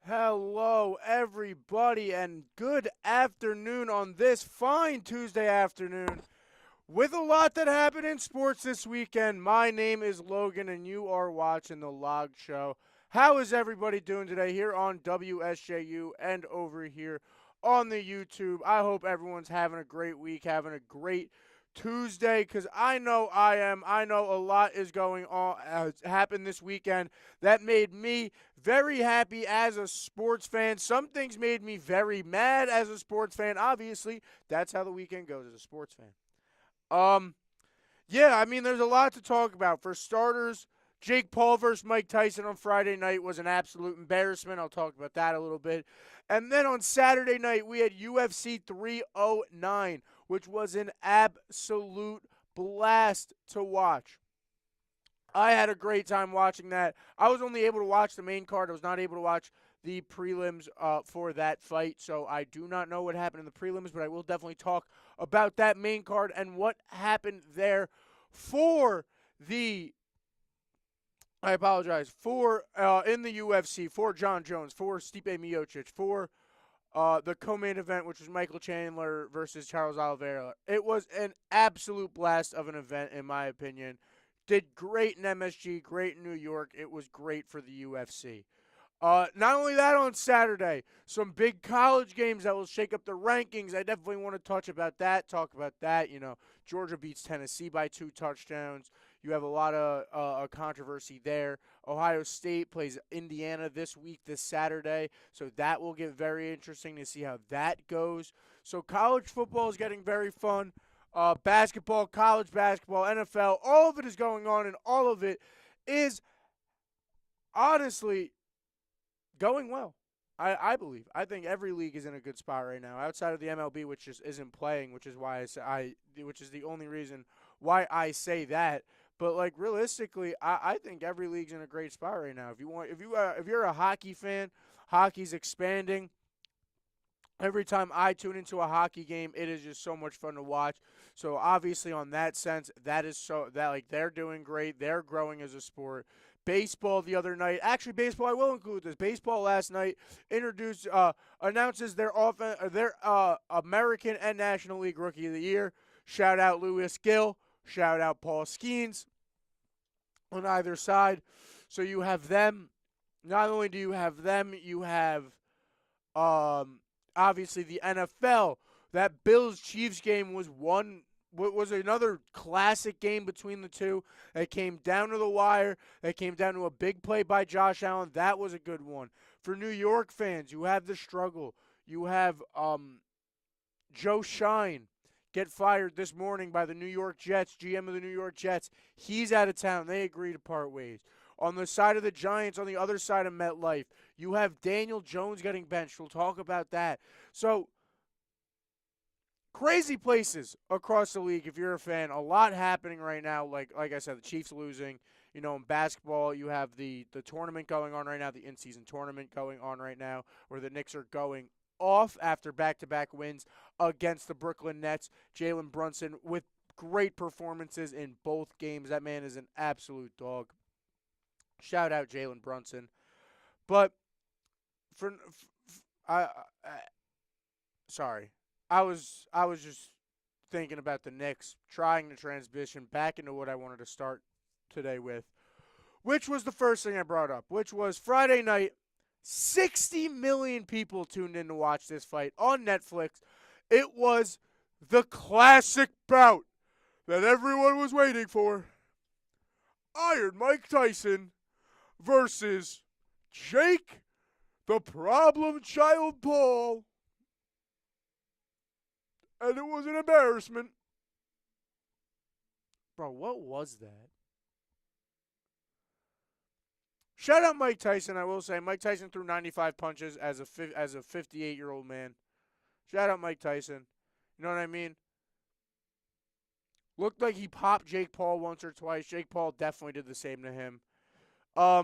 Hello, everybody, and good afternoon on this fine Tuesday afternoon. With a lot that happened in sports this weekend, my name is Logan, and you are watching The Log Show. How is everybody doing today here on WSJU and over here on the YouTube? I hope everyone's having a great week, having a great Tuesday, because I know I am. I know a lot is going on, happened this weekend that made me very happy as a sports fan. Some things made me very mad as a sports fan. Obviously, that's how the weekend goes as a sports fan. Um, yeah, I mean, there's a lot to talk about. For starters, Jake Paul versus Mike Tyson on Friday night was an absolute embarrassment. I'll talk about that a little bit. And then on Saturday night, we had UFC 309, which was an absolute blast to watch. I had a great time watching that. I was only able to watch the main card. I was not able to watch the prelims for that fight, so I do not know what happened in the prelims, but I will definitely talk about that main card and what happened there for the. I apologize for in the UFC for John Jones, for Stipe Miocic, for the co-main event, which was Michael Chandler versus Charles Oliveira. It was an absolute blast of an event, in my opinion. Did great in MSG, great in New York. It was great for the UFC. Not only that, on Saturday, some big college games that will shake up the rankings. I definitely want to touch about that, talk about that. You know, Georgia beats Tennessee by 2 touchdowns. You have a lot of controversy there. Ohio State plays Indiana this week, this Saturday. So that will get very interesting to see how that goes. So college football is getting very fun. Basketball, college basketball, NFL, all of it is going on, and all of it is honestly going well. I believe. I think every league is in a good spot right now, outside of the MLB, which just isn't playing, which is why which is the only reason why I say that. But like realistically, I think every league's in a great spot right now. If you're a hockey fan, hockey's expanding. Every time I tune into a hockey game, it is just so much fun to watch. So obviously, on that sense, that is so that like they're doing great. They're growing as a sport. Baseball the other night, actually baseball. I will include this. Baseball last night announces their American and National League Rookie of the Year. Shout out Lewis Gill. Shout out Paul Skeens on either side. So you have them. Not only do you have them, you have obviously the NFL. That Bills Chiefs game was another classic game between the two. It came down to the wire. It came down to a big play by Josh Allen. That was a good one. For New York fans, you have the struggle. You have Joe Shine get fired this morning by the New York Jets, GM of the New York Jets. He's out of town. They agree to part ways. On the side of the Giants, on the other side of MetLife, you have Daniel Jones getting benched. We'll talk about that. So, crazy places across the league if you're a fan. A lot happening right now. Like I said, the Chiefs losing. You know, in basketball, you have the tournament going on right now, the in-season tournament going on right now, where the Knicks are going off after back-to-back wins against the Brooklyn Nets. Jalen Brunson with great performances in both games. That man is an absolute dog. Shout out Jalen Brunson. But I sorry, I was just thinking about the Knicks, trying to transition back into what I wanted to start today with, which was the first thing I brought up, which was Friday night. 60 million people tuned in to watch this fight on Netflix. It was the classic bout that everyone was waiting for. Iron Mike Tyson versus Jake the Problem Child Paul. And it was an embarrassment. Bro, what was that? Shout out Mike Tyson, I will say. Mike Tyson threw 95 punches as a 58-year-old man. Shout out Mike Tyson. You know what I mean? Looked like he popped Jake Paul once or twice. Jake Paul definitely did the same to him. I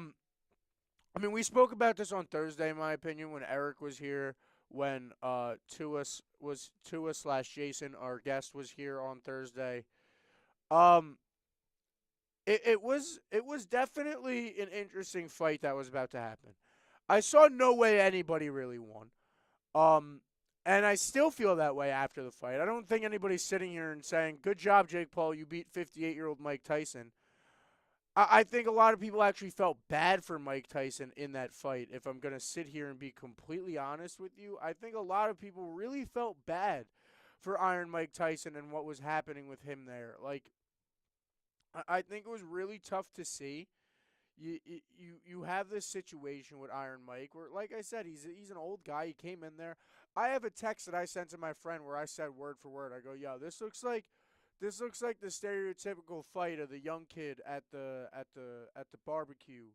mean, we spoke about this on Thursday, in my opinion, when Eric was here, when Tua slash Jason, our guest, was here on Thursday. Um, it was definitely an interesting fight that was about to happen. I saw no way anybody really won. Um, and I still feel that way after the fight. I don't think anybody's sitting here and saying, "Good job, Jake Paul. You beat 58-year-old Mike Tyson." I think a lot of people actually felt bad for Mike Tyson in that fight. If I'm going to sit here and be completely honest with you, I think a lot of people really felt bad for Iron Mike Tyson and what was happening with him there. Like, I think it was really tough to see. You have this situation with Iron Mike where, like I said, he's an old guy. He came in there. I have a text that I sent to my friend where I said word for word. I go, "Yo, this looks like the stereotypical fight of the young kid at the barbecue.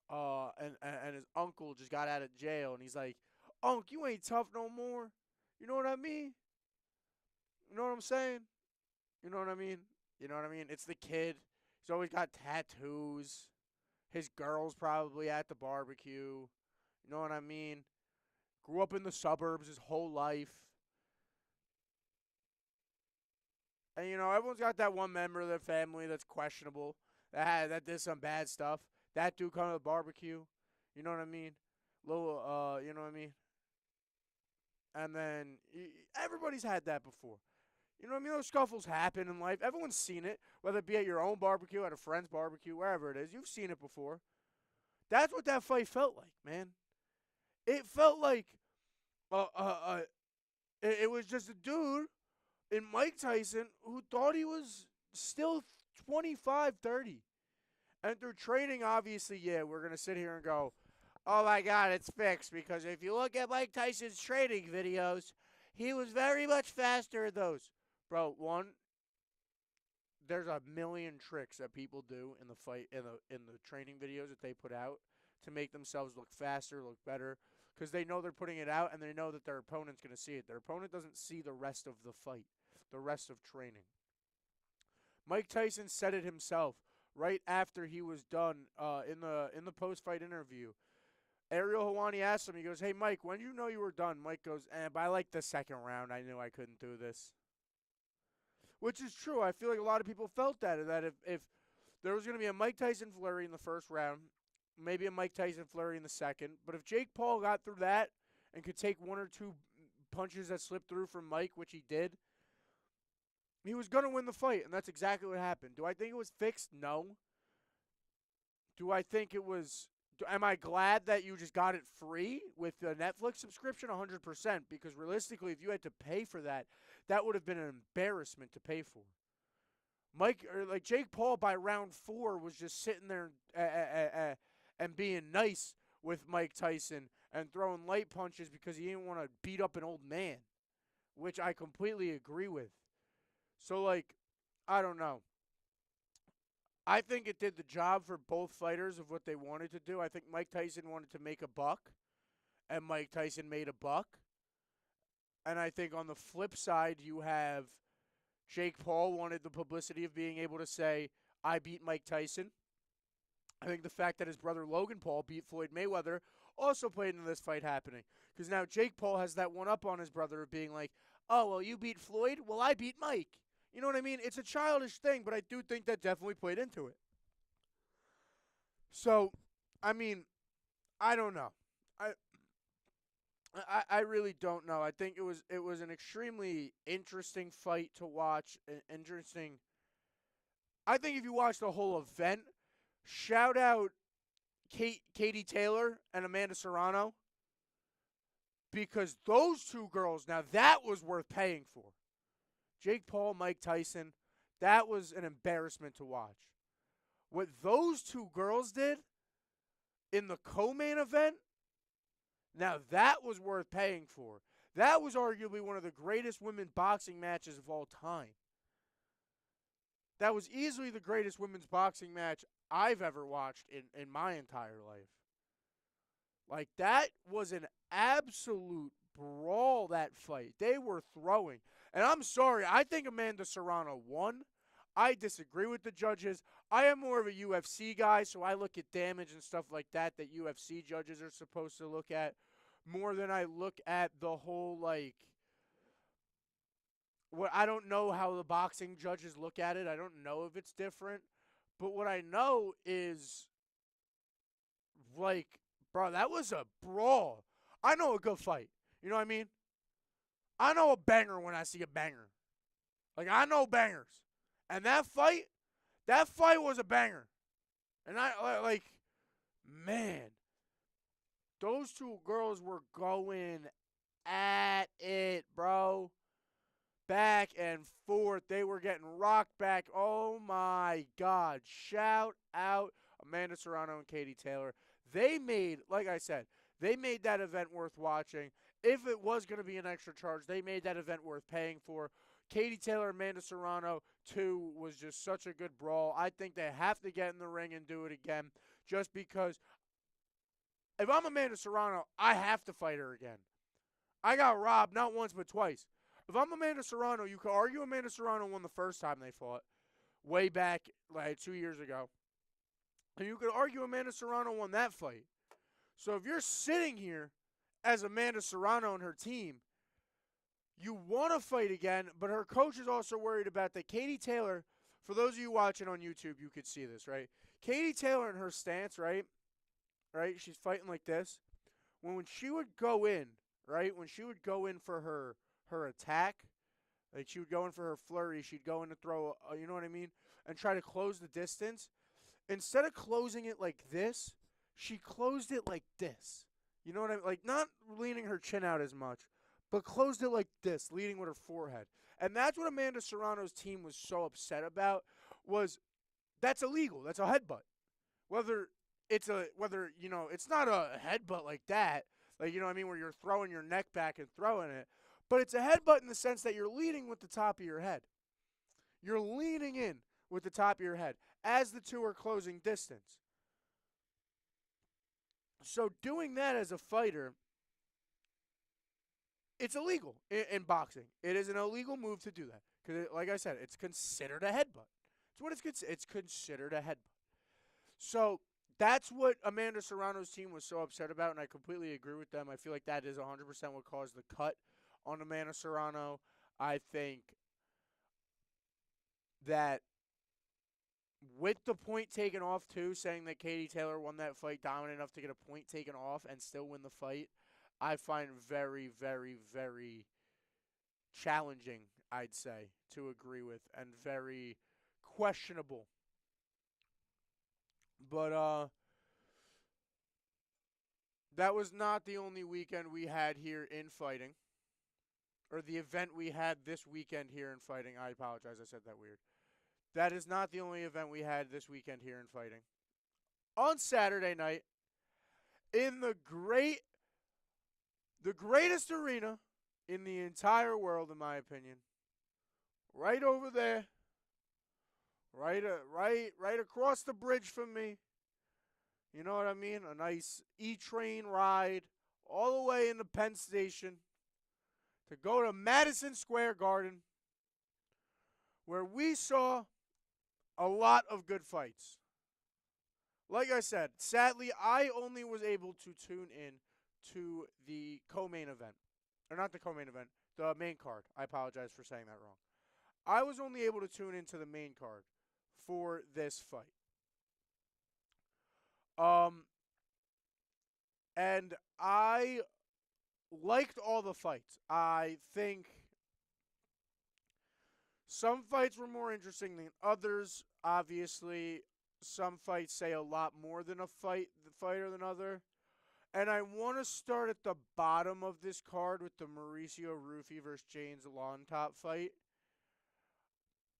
And his uncle just got out of jail, and he's like, 'Unc, you ain't tough no more.' You know what I mean? You know what I'm saying? You know what I mean? You know what I mean? It's the kid. He's always got tattoos. His girl's probably at the barbecue. You know what I mean? Grew up in the suburbs his whole life. And everyone's got that one member of their family that's questionable, that did some bad stuff. That dude come to the barbecue. You know what I mean? Little you know what I mean? And then everybody's had that before. You know what I mean? Those scuffles happen in life. Everyone's seen it, whether it be at your own barbecue, at a friend's barbecue, wherever it is. You've seen it before. That's what that fight felt like, man. It felt like uh, uh, uh, it was just a dude in Mike Tyson who thought he was still 25, 30. And through training, obviously, yeah, we're going to sit here and go, "Oh my God, it's fixed." Because if you look at Mike Tyson's training videos, he was very much faster in those. Bro, one, there's a million tricks that people do in the fight in the training videos that they put out to make themselves look faster, look better, because they know they're putting it out and they know that their opponent's going to see it. Their opponent doesn't see the rest of the fight, the rest of training. Mike Tyson said it himself right after he was done in the post fight interview. Ariel Hawani asked him, he goes, "Hey Mike, when did you know you were done?" Mike goes, "By like the second round, I knew I couldn't do this." Which is true. I feel like a lot of people felt that if there was going to be a Mike Tyson flurry in the first round, maybe a Mike Tyson flurry in the second, but if Jake Paul got through that and could take one or two punches that slipped through from Mike, which he did, he was going to win the fight, and that's exactly what happened. Do I think it was fixed? No. Do I think it was Am I glad that you just got it free with the Netflix subscription? 100%, because realistically, if you had to pay for that, that would have been an embarrassment to pay for. Jake Paul by round 4 was just sitting there and being nice with Mike Tyson and throwing light punches because he didn't want to beat up an old man, which I completely agree with. So, I don't know. I think it did the job for both fighters of what they wanted to do. I think Mike Tyson wanted to make a buck, and Mike Tyson made a buck. And I think on the flip side, you have Jake Paul wanted the publicity of being able to say, "I beat Mike Tyson." I think the fact that his brother Logan Paul beat Floyd Mayweather also played into this fight happening. Because now Jake Paul has that one up on his brother of being like, "Oh, well, you beat Floyd? Well, I beat Mike." You know what I mean? It's a childish thing, but I do think that definitely played into it. So, I mean, I don't know. I I really don't know. I think it was an extremely interesting fight to watch. Interesting. I think if you watch the whole event, shout out Katie Taylor and Amanda Serrano, because those two girls, now that was worth paying for. Jake Paul, Mike Tyson, that was an embarrassment to watch. What those two girls did in the co-main event, now that was worth paying for. That was arguably one of the greatest women boxing matches of all time. That was easily the greatest women's boxing match I've ever watched in my entire life. Like, that was an absolute brawl, that fight. They were throwing. And I'm sorry, I think Amanda Serrano won. I disagree with the judges. I am more of a UFC guy, so I look at damage and stuff like that UFC judges are supposed to look at more than I look at the whole, what I don't know how the boxing judges look at it. I don't know if it's different. But what I know is, like, Bro, that was a brawl. I know a good fight. You know what I mean? I know a banger when I see a banger. Like, I know bangers. And that fight was a banger. And like, man, those two girls were going at it, bro. Back and forth. They were getting rocked back. Oh, my God. Shout out Amanda Serrano and Katie Taylor. They made, like I said, they made that event worth watching. If it was going to be an extra charge, they made that event worth paying for. Katie Taylor, Amanda Serrano, too, was just such a good brawl. I think they have to get in the ring and do it again just because if I'm Amanda Serrano, I have to fight her again. I got robbed not once but twice. If I'm Amanda Serrano, you could argue Amanda Serrano won the first time they fought, way back like 2 years ago. And you could argue Amanda Serrano won that fight. So if you're sitting here as Amanda Serrano and her team, you want to fight again, but her coach is also worried about that. Katie Taylor, for those of you watching on YouTube, you could see this, right? Katie Taylor in her stance, right? Right? She's fighting like this. When she would go in, right? When she would go in for her attack, like she would go in for her flurry, she'd go in to throw, you know what I mean? And try to close the distance. Instead of closing it like this, she closed it like this. You know what I mean? Like, not leaning her chin out as much, but closed it like this, leading with her forehead. And that's what Amanda Serrano's team was so upset about, was that's illegal. That's a headbutt. Whether it's not a headbutt like that, like, you know what I mean, where you're throwing your neck back and throwing it, but it's a headbutt in the sense that you're leading with the top of your head. You're leaning in with the top of your head as the two are closing distance. So doing that as a fighter, it's illegal in boxing. It is an illegal move to do that because, like I said, it's considered a headbutt. It's considered a headbutt. So that's what Amanda Serrano's team was so upset about, and I completely agree with them. I feel like that is 100% what caused the cut on Amanda Serrano. I think that with the point taken off, too, saying that Katie Taylor won that fight dominant enough to get a point taken off and still win the fight, I find very, very, very challenging, I'd say, to agree with, and very questionable. But that was not the only weekend we had here in fighting, or the event we had this weekend here in fighting. I apologize, I said that weird. That is not the only event we had this weekend here in fighting. On Saturday night, in the greatest arena in the entire world, in my opinion, right over there, right across the bridge from me. You know what I mean? A nice E-train ride all the way into Penn Station to go to Madison Square Garden, where we saw a lot of good fights. Like I said, sadly, I only was able to tune in to the co-main event. Or not the co-main event, the main card. I apologize for saying that wrong. I was only able to tune into the main card for this fight. And I liked all the fights. I think some fights were more interesting than others. Obviously, some fights say a lot more than a fighter than other. And I want to start at the bottom of this card with the Mauricio Rufy versus James Longtop fight.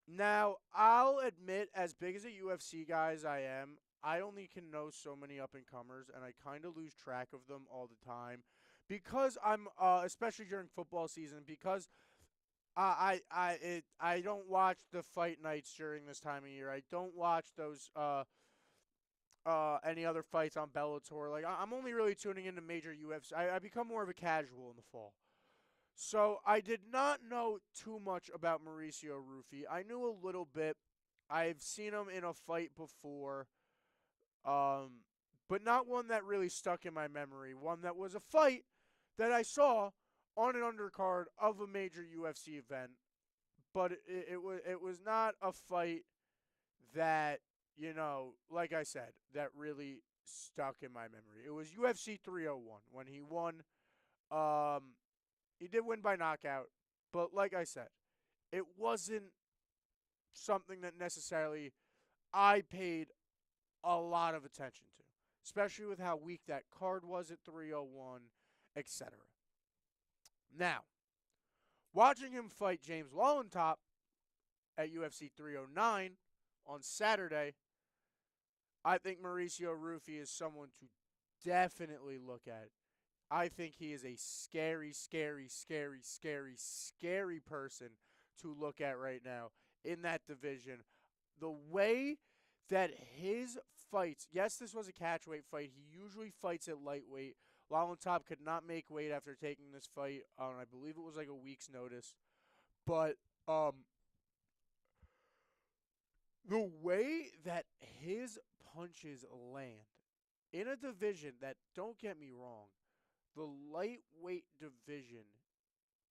Now, I'll admit, as big as a UFC guy as I am, I only can know so many up-and-comers, and I kind of lose track of them all the time. Because I'm, especially during football season, because I don't watch the fight nights during this time of year. I don't watch those any other fights on Bellator. Like, I'm only really tuning into major UFC. I become more of a casual in the fall. So I did not know too much about Mauricio Rufy. I knew a little bit. I've seen him in a fight before, but not one that really stuck in my memory. One that was a fight that I saw on an undercard of a major UFC event, but it was not a fight that, you know, like I said, that really stuck in my memory. It was UFC 301 when he won. Um, he did win by knockout, but like I said, it wasn't something that necessarily I paid a lot of attention to, especially with how weak that card was at 301, etc. Now, watching him fight James Lawlentop at UFC 309 on Saturday, I think Mauricio Rufy is someone to definitely look at. I think he is a scary, scary, scary, scary, scary person to look at right now in that division. The way that his fights, yes, this was a catchweight fight. He usually fights at lightweight. Lawlentop could not make weight after taking this fight on, I believe it was like a week's notice. But the way that his punches land in a division that, don't get me wrong, the lightweight division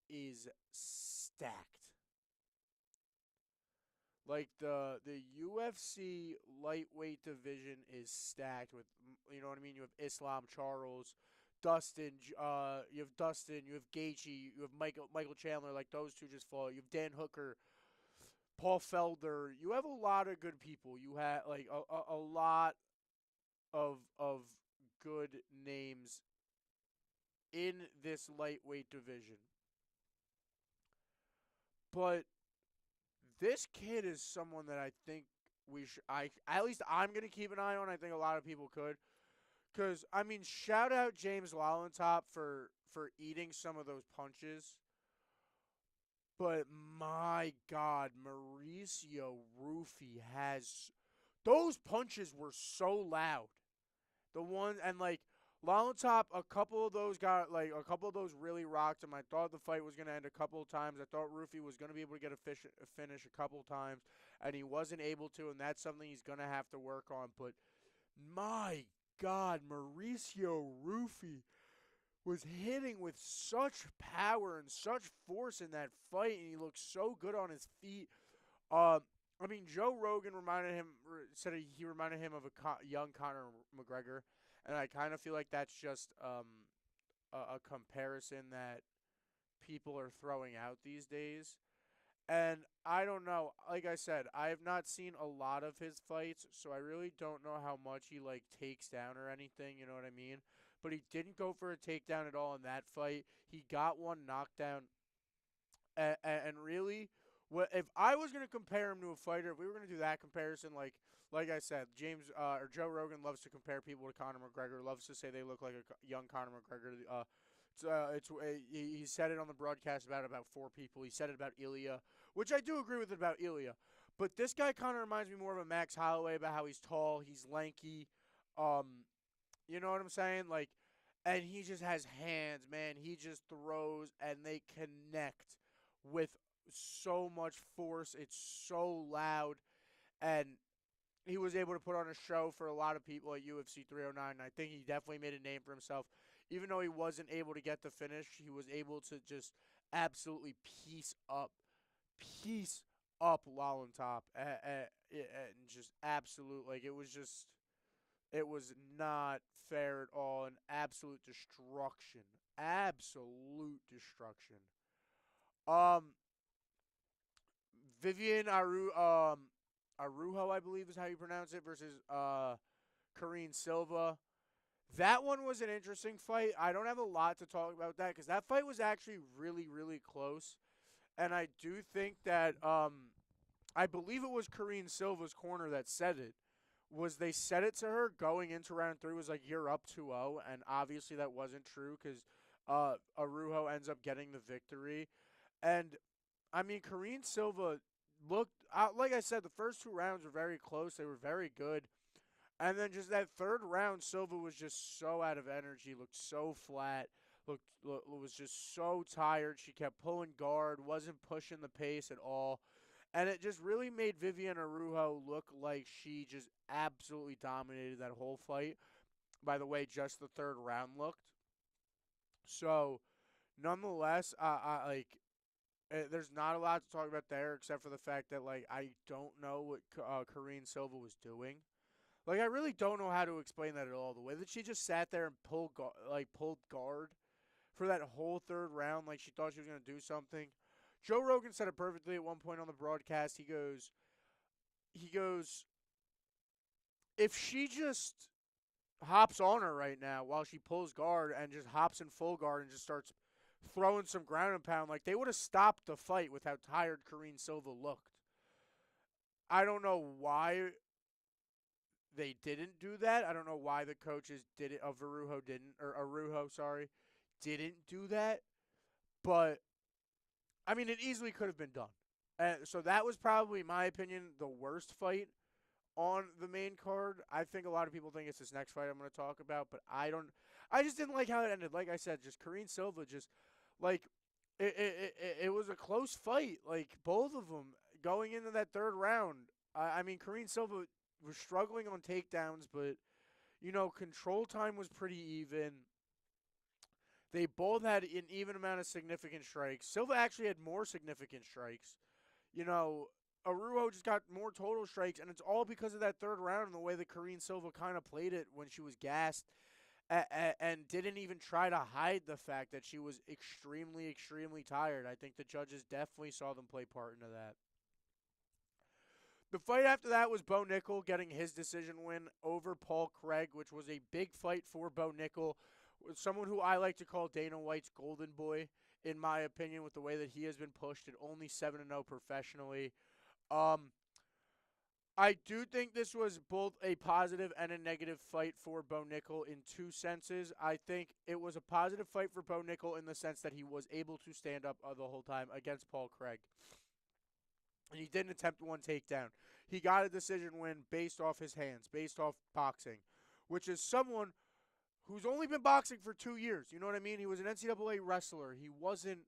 is stacked. Like the UFC lightweight division is stacked with, you know what I mean. You have Islam Charles, Dustin. You have Dustin. You have Gaethje. You have Michael Chandler. Like those two just fought. You have Dan Hooker, Paul Felder. You have a lot of good people. You have like a lot of good names in this lightweight division. But this kid is someone that I think we should. I at least I'm gonna keep an eye on. I think a lot of people could, because I mean, shout out James Lawlentop for eating some of those punches. But my God, Mauricio Rufy has those punches were so loud. The one and like Lawlentop, a couple of those got like a couple of those really rocked him. I thought the fight was gonna end a couple of times. I thought Rufy was gonna be able to get a finish a couple of times, and he wasn't able to, and that's something he's gonna have to work on. But my God, Mauricio Rufy was hitting with such power and such force in that fight, and he looked so good on his feet. I mean, Joe Rogan said he reminded him of a young Conor McGregor, and I kind of feel like that's just a comparison that people are throwing out these days. And I don't know. Like I said, I have not seen a lot of his fights, so I really don't know how much he like takes down or anything. You know what I mean? But he didn't go for a takedown at all in that fight. He got one knockdown, and really, what if I was going to compare him to a fighter? If we were going to do that comparison, like I said, James or Joe Rogan loves to compare people to Conor McGregor. Loves to say they look like a young Conor McGregor. He said it on the broadcast about four people. He said it about Ilya, which I do agree with it about Ilya. But this guy kind of reminds me more of a Max Holloway about how he's tall, he's lanky. Um, you know what I'm saying? Like, and he just has hands, man. He just throws and they connect with so much force. It's so loud, and he was able to put on a show for a lot of people at UFC 309. And I think he definitely made a name for himself. Even though he wasn't able to get the finish, he was able to just absolutely piece up Lawlentop, and just absolute like it was not fair at all. An absolute destruction, absolute destruction. Um, Vivian Arujo, I believe is how you pronounce it, versus Karine Silva. That one was an interesting fight. I don't have a lot to talk about that because that fight was actually really, really close. And I do think that I believe it was Karine Silva's corner that said it. Was they said it to her going into round three was like, you're up 2-0, and obviously that wasn't true because Arujo ends up getting the victory. And I mean, Karine Silva looked like I said, the first two rounds were very close. They were very good. And then just that third round, Silva was just so out of energy, looked so flat, was just so tired. She kept pulling guard, wasn't pushing the pace at all. And it just really made Vivian Arujo look like she just absolutely dominated that whole fight. By the way, just the third round looked. So, nonetheless, there's not a lot to talk about there except for the fact that like I don't know what Karine Silva was doing. Like I really don't know how to explain that at all. The way that she just sat there and pulled guard for that whole third round, like she thought she was gonna do something. Joe Rogan said it perfectly at one point on the broadcast. He goes, if she just hops on her right now while she pulls guard and just hops in full guard and just starts throwing some ground and pound, like they would have stopped the fight with how tired Karine Silva looked. I don't know why they didn't do that. I don't know why the coaches did it. Varujo didn't, or Arujo, sorry, didn't do that. But I mean, it easily could have been done. So that was probably, in my opinion, the worst fight on the main card. I think a lot of people think it's this next fight I'm going to talk about, but I don't. I just didn't like how it ended. Like I said, just Karine Silva, just like it was a close fight. Like both of them going into that third round. I mean, Karine Silva was struggling on takedowns, but control time was pretty even. They both had an even amount of significant strikes. Silva actually had more significant strikes. You know, Arujo just got more total strikes, and it's all because of that third round and the way that Karine Silva kind of played it when she was gassed and didn't even try to hide the fact that she was extremely, extremely tired. I think the judges definitely saw them play part into that. The fight after that was Bo Nickel getting his decision win over Paul Craig, which was a big fight for Bo Nickel, someone who I like to call Dana White's golden boy, in my opinion, with the way that he has been pushed at only 7-0 professionally. Um, I do think this was both a positive and a negative fight for Bo Nickel in two senses. I think it was a positive fight for Bo Nickel in the sense that he was able to stand up the whole time against Paul Craig. And he didn't attempt one takedown. He got a decision win based off his hands, based off boxing, which is someone who's only been boxing for 2 years. You know what I mean? He was an NCAA wrestler. He wasn't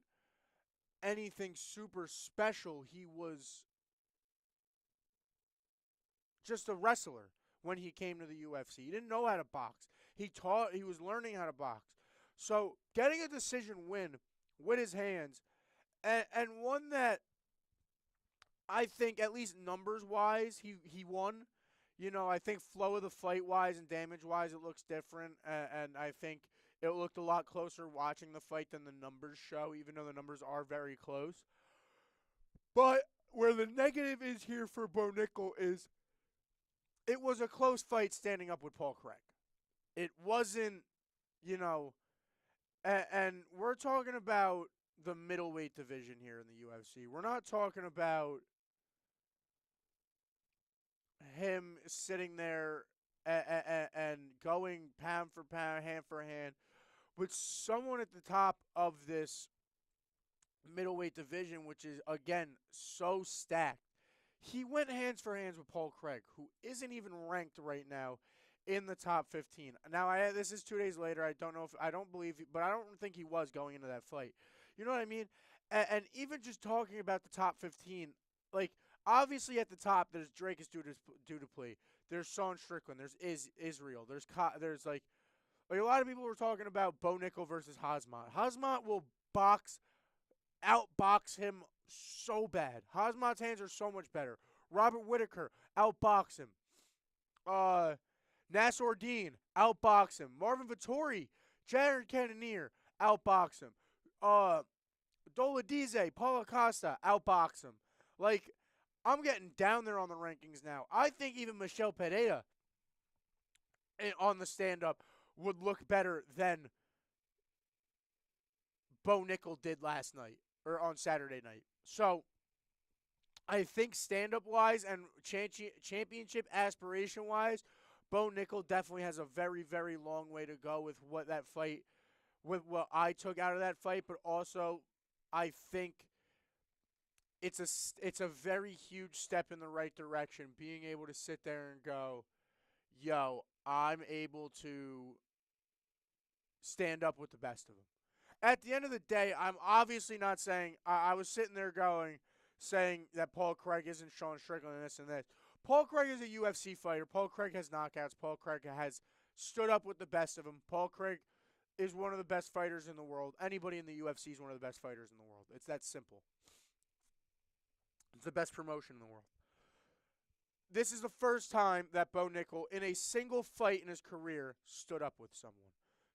anything super special. He was just a wrestler when he came to the UFC. He didn't know how to box. He was learning how to box. So getting a decision win with his hands, and one that I think, at least numbers wise, he won. I think flow of the fight wise and damage wise, it looks different, and I think it looked a lot closer watching the fight than the numbers show, even though the numbers are very close. But where the negative is here for Bo Nickel is it was a close fight standing up with Paul Craig. It wasn't, you know, and we're talking about the middleweight division here in the UFC. We're not talking about him sitting there and going pound for pound, hand for hand, with someone at the top of this middleweight division, which is, again, so stacked. He went hands for hands with Paul Craig, who isn't even ranked right now in the top 15. Now, this is 2 days later. I don't believe, but I don't think he was going into that fight. You know what I mean? And even just talking about the top 15, like, obviously at the top, there's Drake Duduplay. There's Sean Strickland. There's Israel. There's like a lot of people were talking about Bo Nickel versus Hazmat. Hazmat will outbox him so bad. Hazmat's hands are so much better. Robert Whitaker, outbox him. Nassour Dean, outbox him. Marvin Vittori, Jared Cannonier, outbox him. Doladize, Paulo Costa, outbox him. Like, I'm getting down there on the rankings now. I think even Michel Pereira on the stand-up would look better than Bo Nickel did last night, or on Saturday night. So, I think stand-up-wise and championship aspiration-wise, Bo Nickel definitely has a very, very long way to go with what I took out of that fight, but also I think it's a very huge step in the right direction, being able to sit there and go, yo, I'm able to stand up with the best of them. At the end of the day, I'm obviously not saying I was sitting there saying that Paul Craig isn't Sean Strickland and this and that. Paul Craig is a UFC fighter. Paul Craig has knockouts. Paul Craig has stood up with the best of them. Paul Craig is one of the best fighters in the world. Anybody in the UFC is one of the best fighters in the world. It's that simple. It's the best promotion in the world. this is the first time that Bo Nickel, in a single fight in his career, stood up with someone.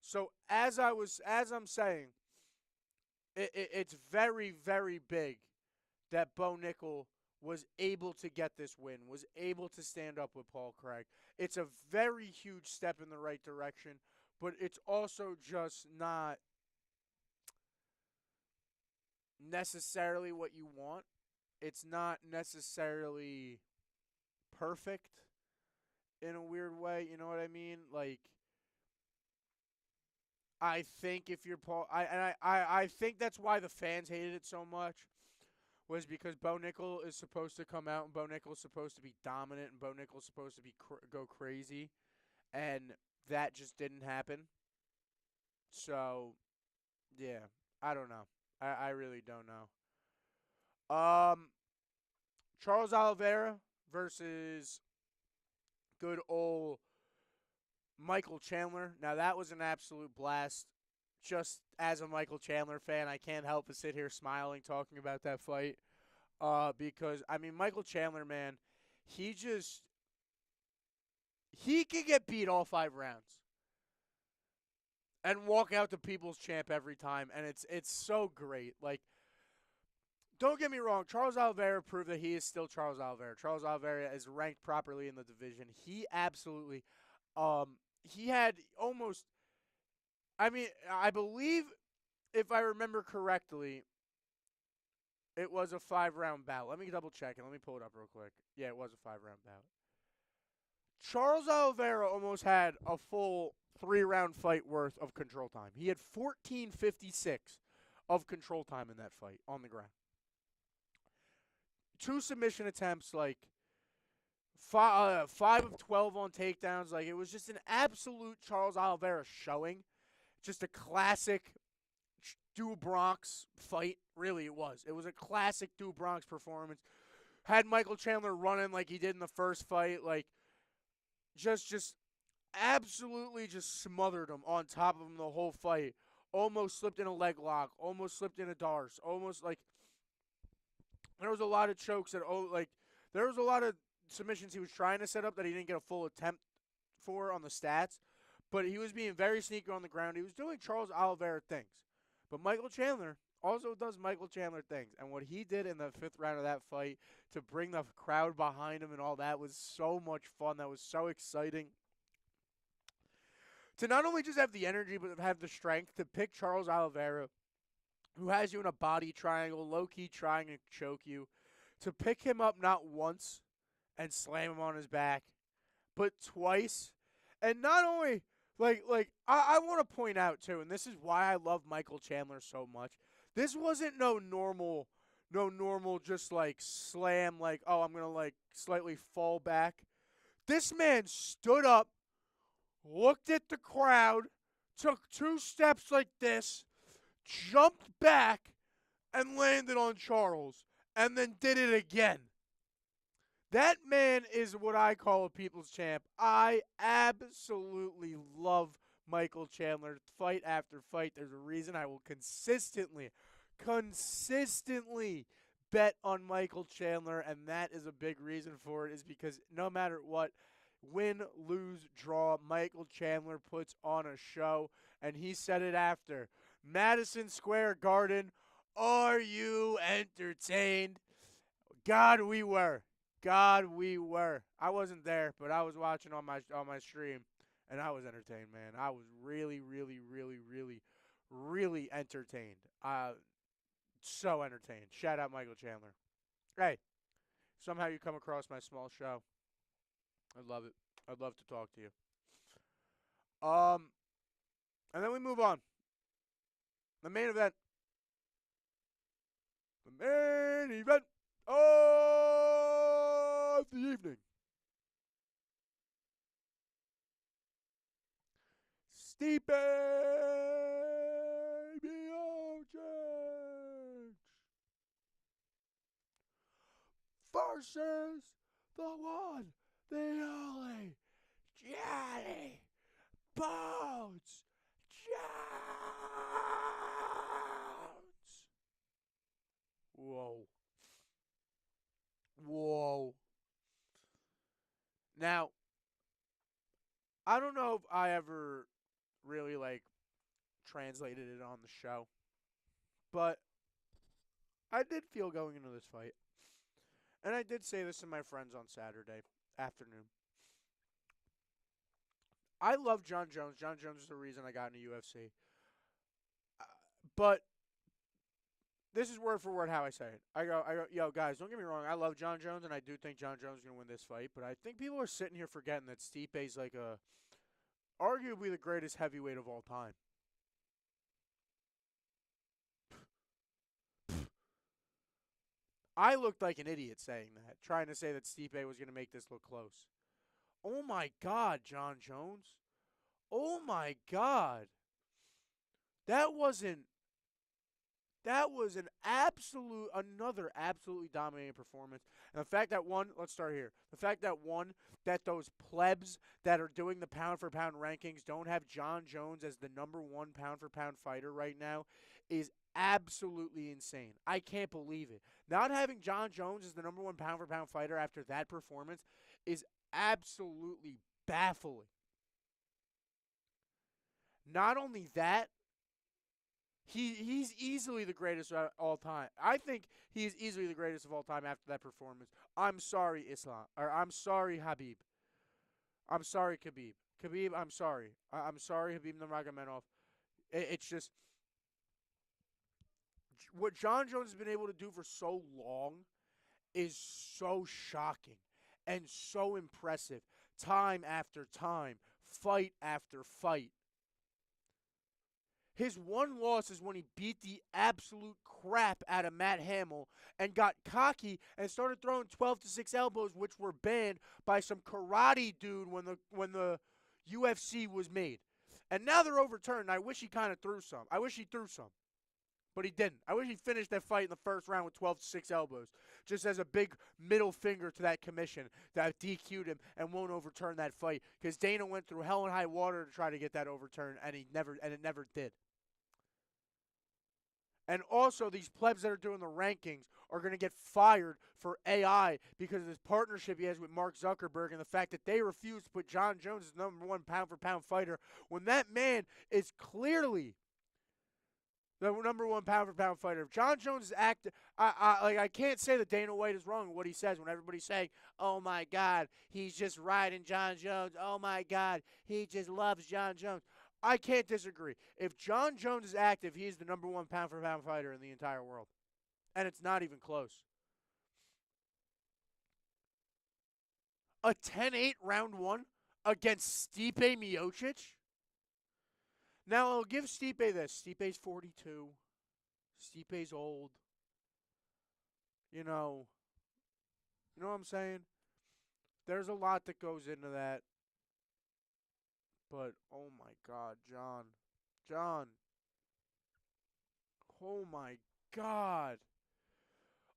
So as I'm saying, it's very, very big that Bo Nickel was able to get this win, was able to stand up with Paul Craig. It's a very huge step in the right direction, but it's also just not necessarily what you want. It's not necessarily perfect in a weird way, you know what I mean? Like, I think if you're Paul, I think that's why the fans hated it so much, was because Bo Nickel is supposed to come out and Bo Nickel's supposed to be dominant and Bo Nickel's supposed to be go crazy, and that just didn't happen. So yeah, I don't know. I really don't know. Charles Oliveira versus good old Michael Chandler. Now that was an absolute blast. Just as a Michael Chandler fan, I can't help but sit here smiling talking about that fight. Because I mean Michael Chandler, man, he just he can get beat all 5 rounds and walk out the people's champ every time, and it's so great. Like, don't get me wrong, Charles Oliveira proved that he is still Charles Oliveira. Charles Oliveira is ranked properly in the division. He absolutely, he had almost. I mean, I believe if I remember correctly, it was a 5 round bout. Let me double check and let me pull it up real quick. Yeah, it was a 5 round bout. Charles Oliveira almost had a full 3 round fight worth of control time. He had 14:56 of control time in that fight on the ground. 2 submission attempts, like five of 12 on takedowns. Like, it was just an absolute Charles Oliveira showing. Just a classic Do Bronx fight. Really, it was. It was a classic Do Bronx performance. Had Michael Chandler running like he did in the first fight. Like, just absolutely just smothered him on top of him the whole fight. Almost slipped in a leg lock. Almost slipped in a Dars. Almost, like, there was a lot of chokes that, there was a lot of submissions he was trying to set up that he didn't get a full attempt for on the stats. But he was being very sneaky on the ground. He was doing Charles Oliveira things. But Michael Chandler also does Michael Chandler things. And what he did in the 5th round of that fight to bring the crowd behind him and all that was so much fun. That was so exciting. To not only just have the energy, but have the strength to pick Charles Oliveira, who has you in a body triangle, low-key trying to choke you, to pick him up not once and slam him on his back, but twice. And not only, I want to point out, too, and this is why I love Michael Chandler so much, this wasn't no normal just, like, slam, like, oh, I'm going to, like, slightly fall back. This man stood up, looked at the crowd, took 2 steps like this, jumped back, and landed on Charles, and then did it again. That man is what I call a people's champ. I absolutely love Michael Chandler fight after fight. There's a reason I will consistently bet on Michael Chandler, and that is a big reason for it, is because no matter what, win, lose, draw, Michael Chandler puts on a show, and he said it after Madison Square Garden. Are you entertained? God, we were. God, we were. I wasn't there, but I was watching on my stream, and I was entertained, man. I was really, really, really, really, really entertained. So entertained. Shout out Michael Chandler. Hey, somehow you come across my small show. I love it. I'd love to talk to you. And then we move on. The main event. The main event of the evening. Stipe Miocic versus the one, the only, Johnny Bones Jones. Whoa. Whoa. Now, I don't know if I ever really translated it on the show, but I did feel going into this fight, and I did say this to my friends on Saturday afternoon. I love John Jones. John Jones is the reason I got into UFC. But this is word for word how I say it. I go, yo, guys, don't get me wrong. I love John Jones, and I do think John Jones is going to win this fight. But I think people are sitting here forgetting that Stipe's arguably the greatest heavyweight of all time. I looked like an idiot saying that, trying to say that Stipe was going to make this look close. Oh my God, John Jones. Oh my God. That wasn't That was another absolutely dominating performance. And the fact that let's start here. The fact that those plebs that are doing the pound for pound rankings don't have John Jones as the number one pound for pound fighter right now is absolutely insane. I can't believe it. Not having John Jones as the number one pound for pound fighter after that performance is absolutely baffling. Not only that, he's easily the greatest of all time. I think he is easily the greatest of all time after that performance. I'm sorry, Islam. Or I'm sorry, Habib. I'm sorry, Khabib. Khabib, I'm sorry. I'm sorry, Habib Nurmagomedov. It's just what John Jones has been able to do for so long is so shocking and so impressive. Time after time, fight after fight. His one loss is when he beat the absolute crap out of Matt Hamill and got cocky and started throwing 12 to 6 elbows, which were banned by some karate dude when the UFC was made. And now they're overturned. I wish he kind of threw some. I wish he threw some. But he didn't. I wish he finished that fight in the first round with 12 to 6 elbows, just as a big middle finger to that commission that DQ'd him and won't overturn that fight, because Dana went through hell and high water to try to get that overturned, and it never did. And also, these plebs that are doing the rankings are going to get fired for AI because of this partnership he has with Mark Zuckerberg and the fact that they refuse to put John Jones as number one pound for pound fighter when that man is clearly the number one pound for pound fighter. If John Jones is acting, I can't say that Dana White is wrong in what he says when everybody's saying, "Oh my God, he's just riding John Jones. Oh my God, he just loves John Jones." I can't disagree. If John Jones is active, he's the number one pound for pound fighter in the entire world. And it's not even close. A 10-8 round one against Stipe Miocic? Now, I'll give Stipe this. Stipe's 42. Stipe's old. You know what I'm saying? There's a lot that goes into that. But, oh my God, John. John. Oh my God.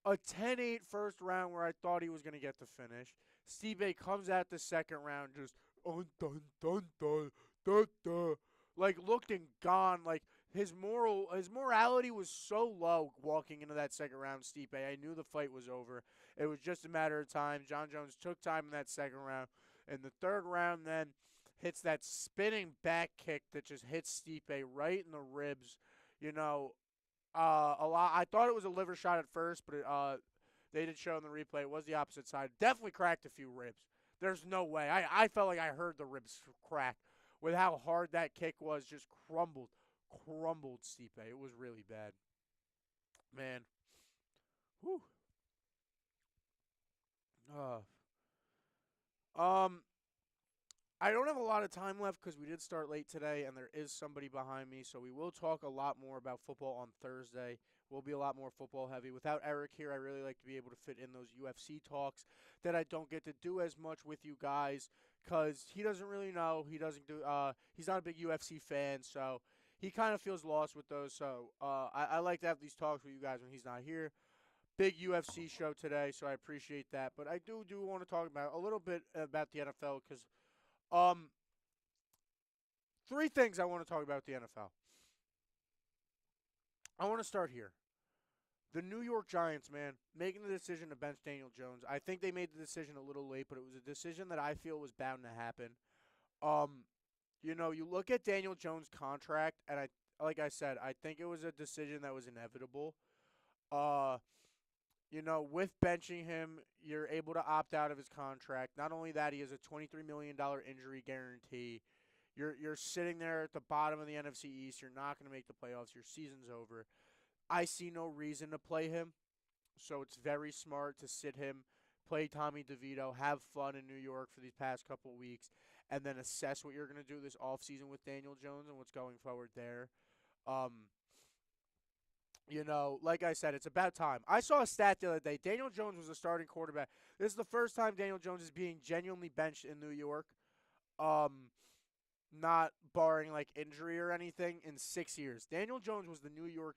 A 10-8 first round where I thought he was going to get the finish. Stipe comes out the second round just dun dun dun dun dun dun, like looked and gone. Like his morality was so low walking into that second round. Stipe, I knew the fight was over. It was just a matter of time. John Jones took time in that second round. In the third round, then hits that spinning back kick that just hits Stipe right in the ribs. You know, a lot. I thought it was a liver shot at first, but they did show in the replay it was the opposite side. Definitely cracked a few ribs. There's no way. I felt like I heard the ribs crack with how hard that kick was. Just crumbled Stipe. It was really bad, man. Whew. Um, I don't have a lot of time left because we did start late today, and there is somebody behind me, so we will talk a lot more about football on Thursday. We'll be a lot more football heavy. Without Eric here, I really like to be able to fit in those UFC talks that I don't get to do as much with you guys because he doesn't really know. He doesn't do. He's not a big UFC fan, so he kind of feels lost with those. So I like to have these talks with you guys when he's not here. Big UFC show today, so I appreciate that. But I do want to talk about a little bit about the NFL because um, three things I want to talk about the NFL. I want to start here. The New York Giants, man, making the decision to bench Daniel Jones. I think they made the decision a little late, but it was a decision that I feel was bound to happen. Um, you look at Daniel Jones' contract, and like I said, I think it was a decision that was inevitable. Uh, with benching him, you're able to opt out of his contract. Not only that, he has a $23 million injury guarantee. You're sitting there at the bottom of the NFC East. You're not going to make the playoffs. Your season's over. I see no reason to play him, so it's very smart to sit him, play Tommy DeVito, have fun in New York for these past couple weeks, and then assess what you're going to do this offseason with Daniel Jones and what's going forward there. Um, like I said, it's about time. I saw a stat the other day. Daniel Jones was a starting quarterback. This is the first time Daniel Jones is being genuinely benched in New York. Um, not barring like injury or anything in 6 years. Daniel Jones was the New York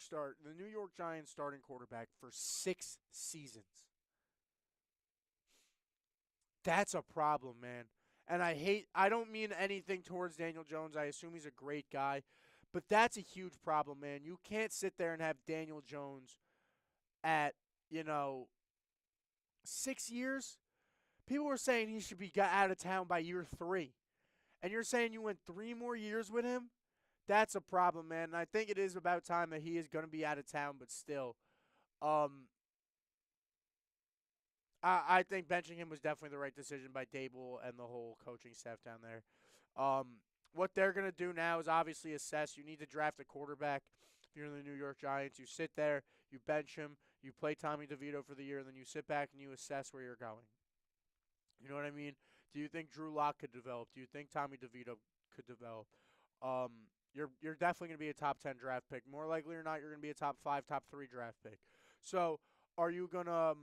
Giants starting quarterback for 6 seasons. That's a problem, man. And I don't mean anything towards Daniel Jones. I assume he's a great guy. But that's a huge problem, man. You can't sit there and have Daniel Jones at, you know, 6 years. People were saying he should be got out of town by year 3. And you're saying you went 3 more years with him? That's a problem, man. And I think it is about time that he is going to be out of town, but still. Um, I think benching him was definitely the right decision by Dable and the whole coaching staff down there. Um, what they're going to do now is obviously assess. You need to draft a quarterback. If you're in the New York Giants, you sit there, you bench him, you play Tommy DeVito for the year, and then you sit back and you assess where you're going. You know what I mean? Do you think Drew Lock could develop? Do you think Tommy DeVito could develop? You're definitely going to be a top 10 draft pick. More likely or not, you're going to be a top 5, top 3 draft pick. So, are you going to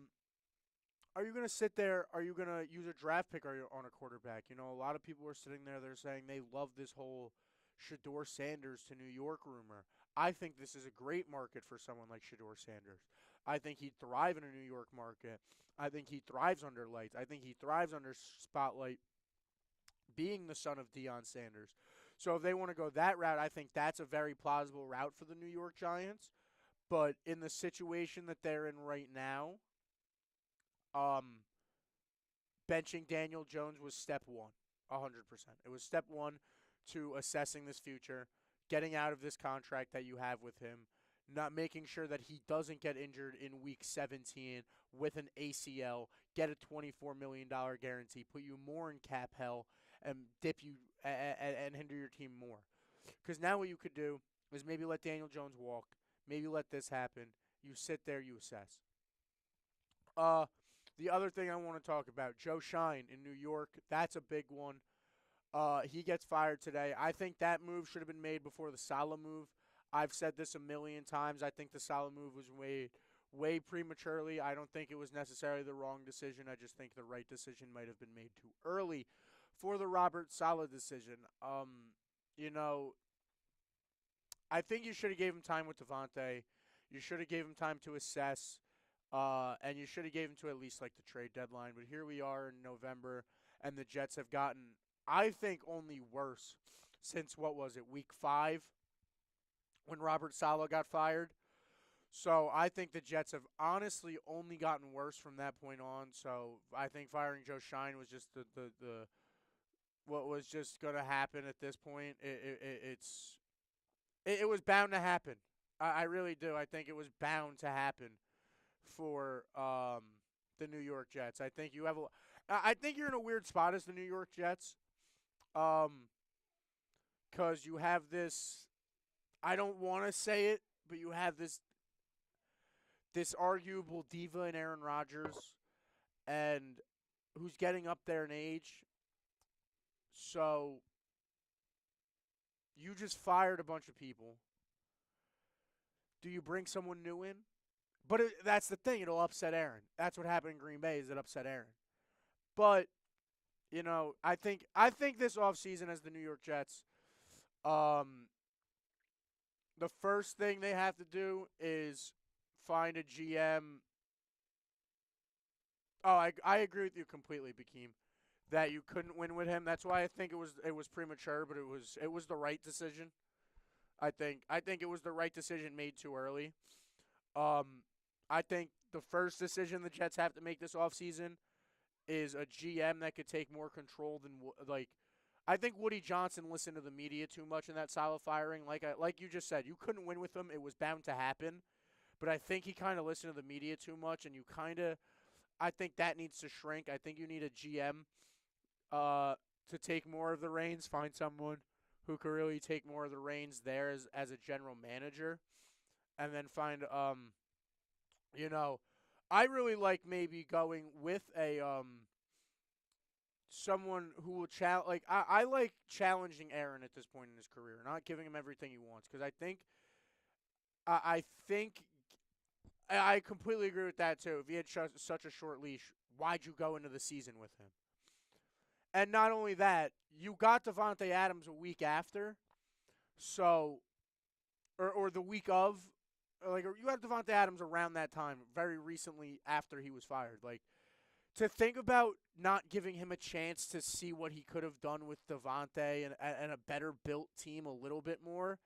are you going to sit there? Are you going to use a draft pick on a quarterback? A lot of people are sitting there. They're saying they love this whole Shador Sanders to New York rumor. I think this is a great market for someone like Shador Sanders. I think he'd thrive in a New York market. I think he thrives under lights. I think he thrives under spotlight, being the son of Deion Sanders. So if they want to go that route, I think that's a very plausible route for the New York Giants. But in the situation that they're in right now, um, benching Daniel Jones was step one, 100%. It was step one to assessing this future, getting out of this contract that you have with him, not making sure that he doesn't get injured in week 17 with an ACL, get a $24 million guarantee, put you more in cap hell, and dip you and hinder your team more. Because now what you could do is maybe let Daniel Jones walk, maybe let this happen. You sit there, you assess. The other thing I want to talk about, Joe Shine in New York, that's a big one. He gets fired today. I think that move should have been made before the Salah move. I've said this a million times. I think the Salah move was made way prematurely. I don't think it was necessarily the wrong decision. I just think the right decision might have been made too early for the Robert Salah decision. You know, I think you should have gave him time with Devontae. You should have gave him time to assess. And you should have gave him to at least like the trade deadline. But here we are in November, and the Jets have gotten, I think, only worse since, what was it, week 5 when Robert Saleh got fired. So I think the Jets have honestly only gotten worse from that point on. So I think firing Joe Shine was just the what was just going to happen at this point. It was bound to happen. I really do. I think it was bound to happen for the New York Jets. I think you're in a weird spot as the New York Jets, because you have this. I don't want to say it, but you have this arguable diva in Aaron Rodgers, and who's getting up there in age. So you just fired a bunch of people. Do you bring someone new in? But that's the thing. It'll upset Aaron. That's what happened in Green Bay. Is it upset Aaron? But I think this offseason as the New York Jets, the first thing they have to do is find a GM. Oh, I agree with you completely, Bakeem, that you couldn't win with him. That's why I think it was premature, but it was the right decision. I think it was the right decision made too early. Um, I think the first decision the Jets have to make this offseason is a GM that could take more control than like. I think Woody Johnson listened to the media too much in that Saleh firing. Like you just said, you couldn't win with him. It was bound to happen. But I think he kind of listened to the media too much, and you kind of. I think that needs to shrink. I think you need a GM to take more of the reins. Find someone who could really take more of the reins there as a general manager, and then find you know, I really like maybe going with a someone who will challenge. Like I like challenging Aaron at this point in his career, not giving him everything he wants, because I think I completely agree with that too. If he had such a short leash, why'd you go into the season with him? And not only that, you got Devontae Adams a week after, so or the week of, like you had Devontae Adams around that time, very recently after he was fired. Like to think about not giving him a chance to see what he could have done with Devontae and a better built team a little bit more,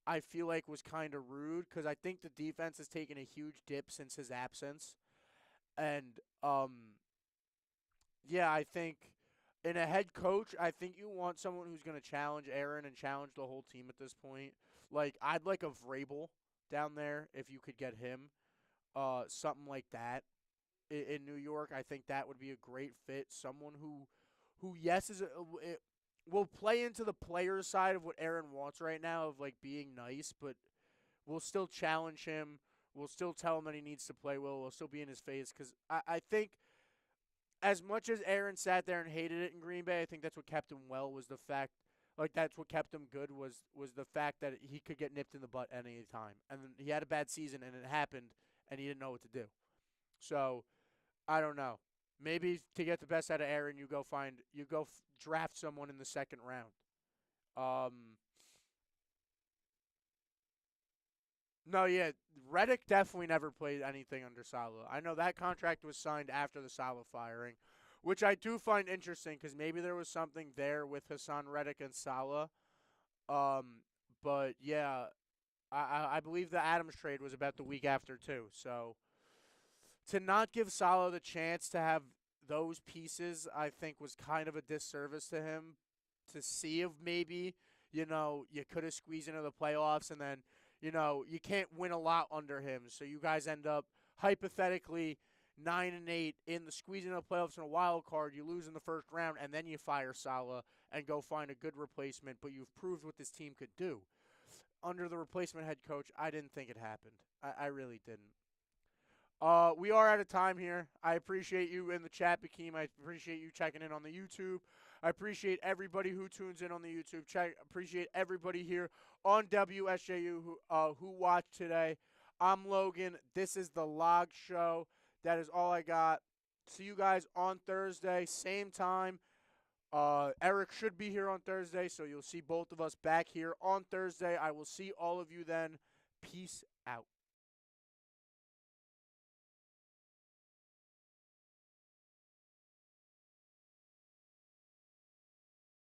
I feel like was kind of rude, because I think the defense has taken a huge dip since his absence. And yeah, I think in a head coach, I think you want someone who's going to challenge Aaron and challenge the whole team at this point. Like I'd like a Vrabel down there if you could get him, something like that in New York. I think that would be a great fit. Someone who yes it will play into the player's side of what Aaron wants right now of like being nice, but we'll still challenge him. We'll still tell him that he needs to play well. We'll still be in his face, because I think as much as Aaron sat there and hated it in Green Bay, I think that's what kept him well, was the fact, like that's what kept him good, was the fact that he could get nipped in the butt at any time. And then he had a bad season and it happened and he didn't know what to do. So, I don't know. Maybe to get the best out of Aaron, draft someone in the second round. Um No, yeah, Reddick definitely never played anything under Saleh. I know that contract was signed after the Saleh firing, which I do find interesting, because maybe there was something there with Hassan Reddick and Saleh. Um, but yeah, I believe the Adams trade was about the week after too. So to not give Saleh the chance to have those pieces, I think was kind of a disservice to him. To see if maybe you could have squeezed into the playoffs, and then you can't win a lot under him, so you guys end up hypothetically 9-8 in the squeezing of the playoffs in a wild card. You lose in the first round, and then you fire Saleh and go find a good replacement. But you've proved what this team could do under the replacement head coach. I didn't think it happened. I really didn't. We are out of time here. I appreciate you in the chat, Bakeem. I appreciate you checking in on the YouTube. I appreciate everybody who tunes in on the YouTube. Appreciate everybody here on WSJU who watched today. I'm Logan. This is the Log Show. That is all I got. See you guys on Thursday, same time. Eric should be here on Thursday, so you'll see both of us back here on Thursday. I will see all of you then. Peace out.